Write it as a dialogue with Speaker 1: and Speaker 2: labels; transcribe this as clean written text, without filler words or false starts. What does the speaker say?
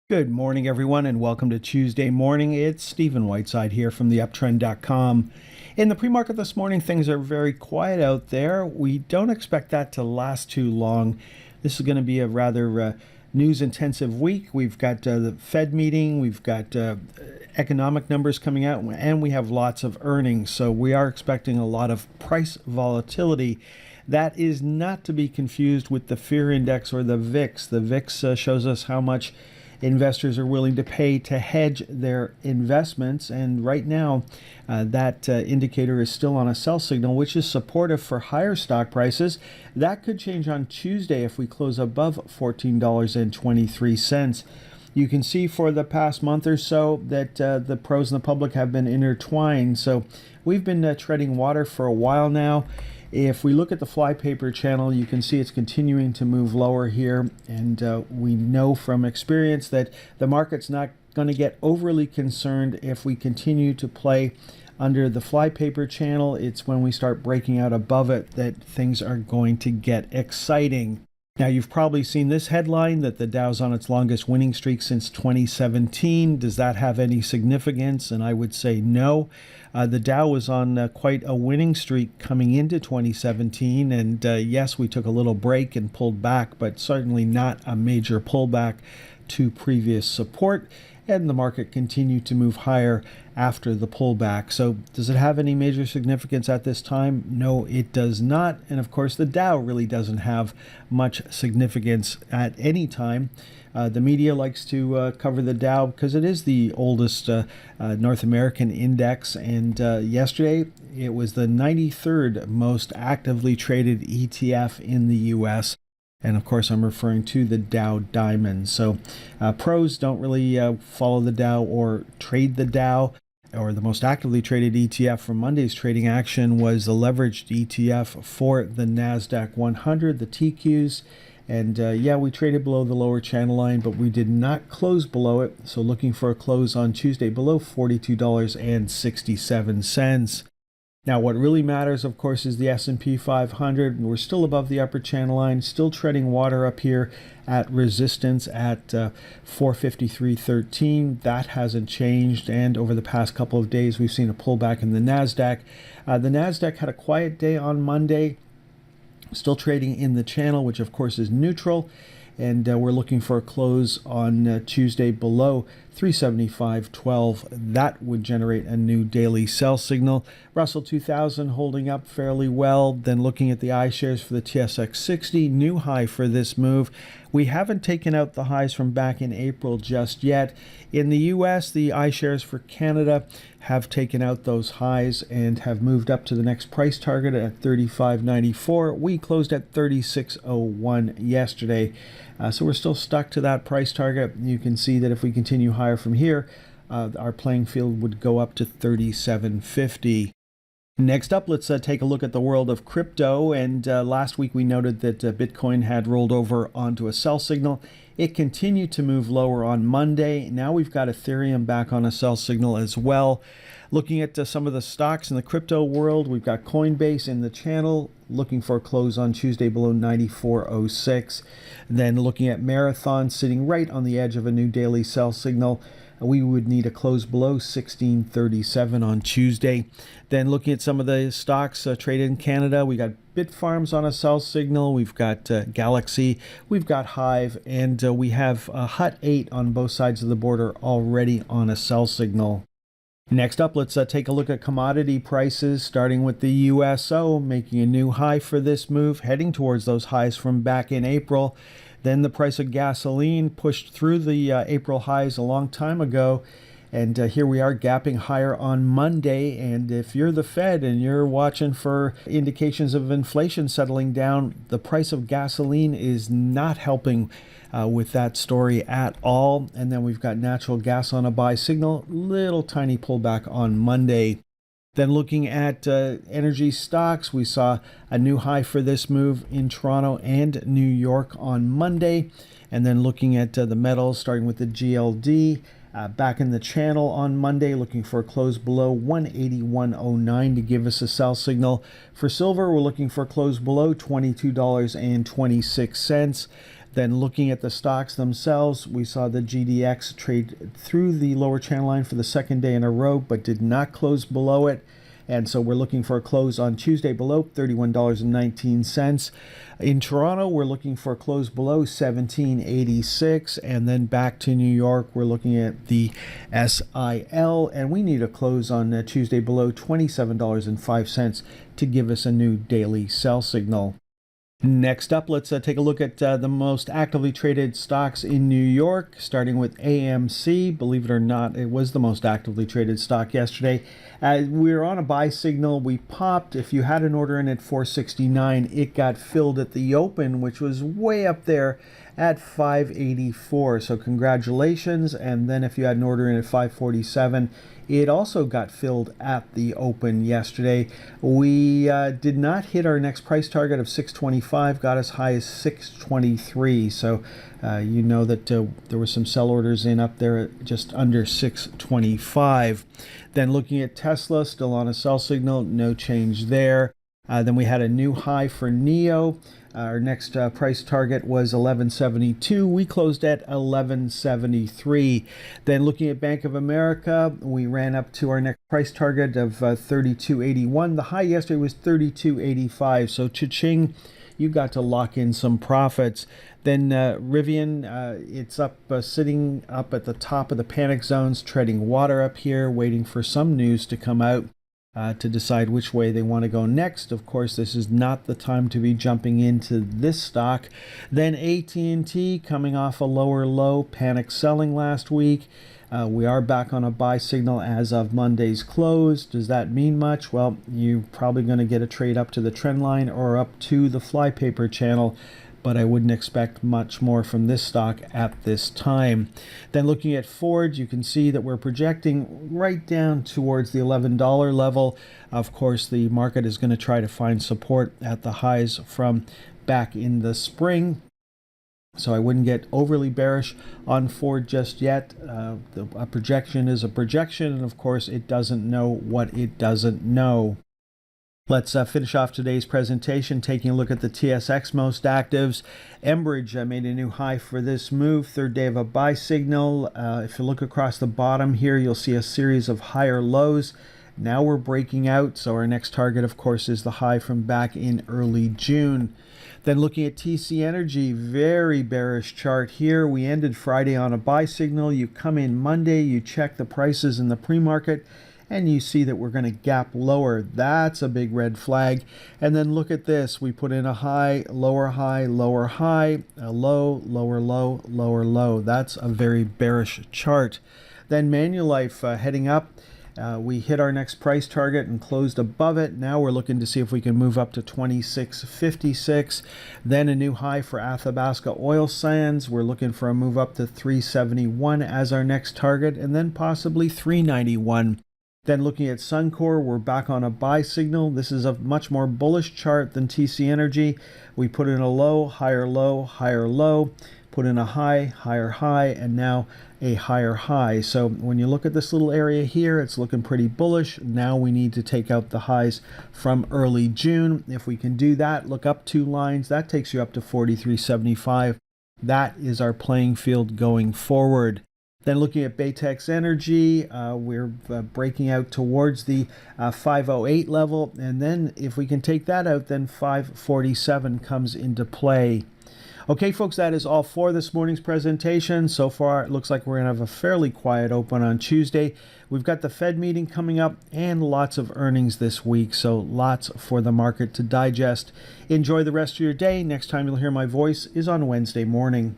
Speaker 1: Good morning, everyone, and welcome to Tuesday morning. It's Stephen Whiteside here from theuptrend.com. In the pre-market this morning, things are very quiet out there. We don't expect that to last too long. This is going to be a rather news-intensive week. We've got the Fed meeting, we've got economic numbers coming out, and we have lots of earnings. So we are expecting a lot of price volatility. That is not to be confused with the fear index or the VIX. The VIX shows us how much investors are willing to pay to hedge their investments, and right now that indicator is still on a sell signal, which is supportive for higher stock prices. That could change on Tuesday if we close above $14.23. You can see for the past month or so that the pros and the public have been intertwined, so we've been treading water for a while now. If we look at the flypaper channel, you can see it's continuing to move lower here, and we know from experience that the market's not going to get overly concerned if we continue to play under the flypaper channel. It's when we start breaking out above it that things are going to get exciting. Now, you've probably seen this headline that the Dow's on its longest winning streak since 2017. Does that have any significance? And I would say no. The Dow was on quite a winning streak coming into 2017. And yes, we took a little break and pulled back, but certainly not a major pullback to previous support. And the market continued to move higher after the pullback. So does it have any major significance at this time? No, it does not. And of course, the Dow really doesn't have much significance at any time. The media likes to cover the Dow because it is the oldest North American index. And yesterday, it was the 93rd most actively traded ETF in the U.S. And of course, I'm referring to the Dow Diamond. So pros don't really follow the Dow or trade the Dow. Or the most actively traded ETF from Monday's trading action was the leveraged ETF for the NASDAQ 100, the TQs. And yeah, we traded below the lower channel line, but we did not close below it. So looking for a close on Tuesday below $42.67. Now, what really matters, of course, is the S&P 500. We're still above the upper channel line, still treading water up here at resistance at 453.13. That hasn't changed, and over the past couple of days, we've seen a pullback in the NASDAQ. The NASDAQ had a quiet day on Monday, still trading in the channel, which of course is neutral. And we're looking for a close on Tuesday below 375.12. That would generate a new daily sell signal. Russell 2000 holding up fairly well. Then looking at the iShares for the TSX 60, new high for this move. We haven't taken out the highs from back in April just yet. In the US, the iShares for Canada have taken out those highs and have moved up to the next price target at 35.94. We closed at 36.01 yesterday. So we're still stuck to that price target. You can see that if we continue higher from here, our playing field would go up to 37.50. Next up, let's take a look at the world of crypto. And last week we noted that Bitcoin had rolled over onto a sell signal. It continued to move lower on Monday. Now we've got Ethereum back on a sell signal as well. Looking at some of the stocks in the crypto world, we've got Coinbase in the channel, looking for a close on Tuesday below 94.06. Then looking at Marathon, sitting right on the edge of a new daily sell signal. We would need a close below 16.37 on Tuesday. Then looking at some of the stocks traded in Canada, we got Bitfarms on a sell signal, we've got Galaxy, we've got Hive, and we have Hut 8 on both sides of the border already on a sell signal. Next up, let's take a look at commodity prices, starting with the USO, making a new high for this move, heading towards those highs from back in April. Then the price of gasoline pushed through the April highs a long time ago. And here we are gapping higher on Monday. And if you're the Fed and you're watching for indications of inflation settling down, the price of gasoline is not helping with that story at all. And then we've got natural gas on a buy signal, little tiny pullback on Monday. Then looking at energy stocks, we saw a new high for this move in Toronto and New York on Monday. And then looking at the metals, starting with the GLD, back in the channel on Monday, looking for a close below 181.09 to give us a sell signal. For silver, we're looking for a close below $22.26. Then looking at the stocks themselves, we saw the GDX trade through the lower channel line for the second day in a row, but did not close below it. And so we're looking for a close on Tuesday below $31.19. In Toronto, we're looking for a close below $17.86. And then back to New York, we're looking at the SIL, and we need a close on Tuesday below $27.05 to give us a new daily sell signal. Next up, let's take a look at the most actively traded stocks in New York, starting with AMC. Believe it or not, it was the most actively traded stock yesterday. We were on a buy signal. We popped. If you had an order in at 469, it got filled at the open, which was way up there at 584. So congratulations. And then if you had an order in at 547, it also got filled at the open yesterday. We did not hit our next price target of 625, got as high as 623. So you know that there were some sell orders in up there at just under 625. Then looking at Tesla, still on a sell signal, no change there. Then we had a new high for NIO. Our next price target was 1172. We closed at 1173. Then looking at Bank of America, we ran up to our next price target of 3281. The high yesterday was 3285. So cha-ching, you got to lock in some profits. Then Rivian, it's up sitting up at the top of the panic zones, treading water up here, waiting for some news to come out to decide which way they want to go next. Of course, this is not the time to be jumping into this stock. Then AT&T coming off a lower low, panic selling last week. We are back on a buy signal as of Monday's close. Does that mean much? Well, you're probably going to get a trade up to the trend line or up to the flypaper channel, but I wouldn't expect much more from this stock at this time. Then looking at Ford, you can see that we're projecting right down towards the $11 level. Of course, the market is going to try to find support at the highs from back in the spring. So I wouldn't get overly bearish on Ford just yet. A projection is a projection, and of course, it doesn't know what it doesn't know. Let's finish off today's presentation taking a look at the TSX most actives. Enbridge made a new high for this move, third day of a buy signal. If you look across the bottom here, you'll see a series of higher lows. Now we're breaking out, so our next target, of course, is the high from back in early June. Then looking at TC Energy, very bearish chart here. We ended Friday on a buy signal. You come in Monday, you check the prices in the pre-market, and you see that we're going to gap lower. That's a big red flag. And then look at this. We put in a high, lower high, lower high, a low, lower low, lower low. That's a very bearish chart. Then Manulife heading up. We hit our next price target and closed above it. Now we're looking to see if we can move up to 26.56. Then a new high for Athabasca Oil Sands. We're looking for a move up to 371 as our next target, and then possibly 391. Then looking at Suncor, we're back on a buy signal. This is a much more bullish chart than TC Energy. We put in a low, higher low, higher low, put in a high, higher high, and now a higher high. So when you look at this little area here, it's looking pretty bullish. Now we need to take out the highs from early June. If we can do that, look up 2 lines. That takes you up to 43.75. That is our playing field going forward. Then looking at Baytex Energy, we're breaking out towards the 508 level. And then if we can take that out, then 547 comes into play. Okay, folks, that is all for this morning's presentation. So far, it looks like we're going to have a fairly quiet open on Tuesday. We've got the Fed meeting coming up and lots of earnings this week, so lots for the market to digest. Enjoy the rest of your day. Next time you'll hear my voice is on Wednesday morning.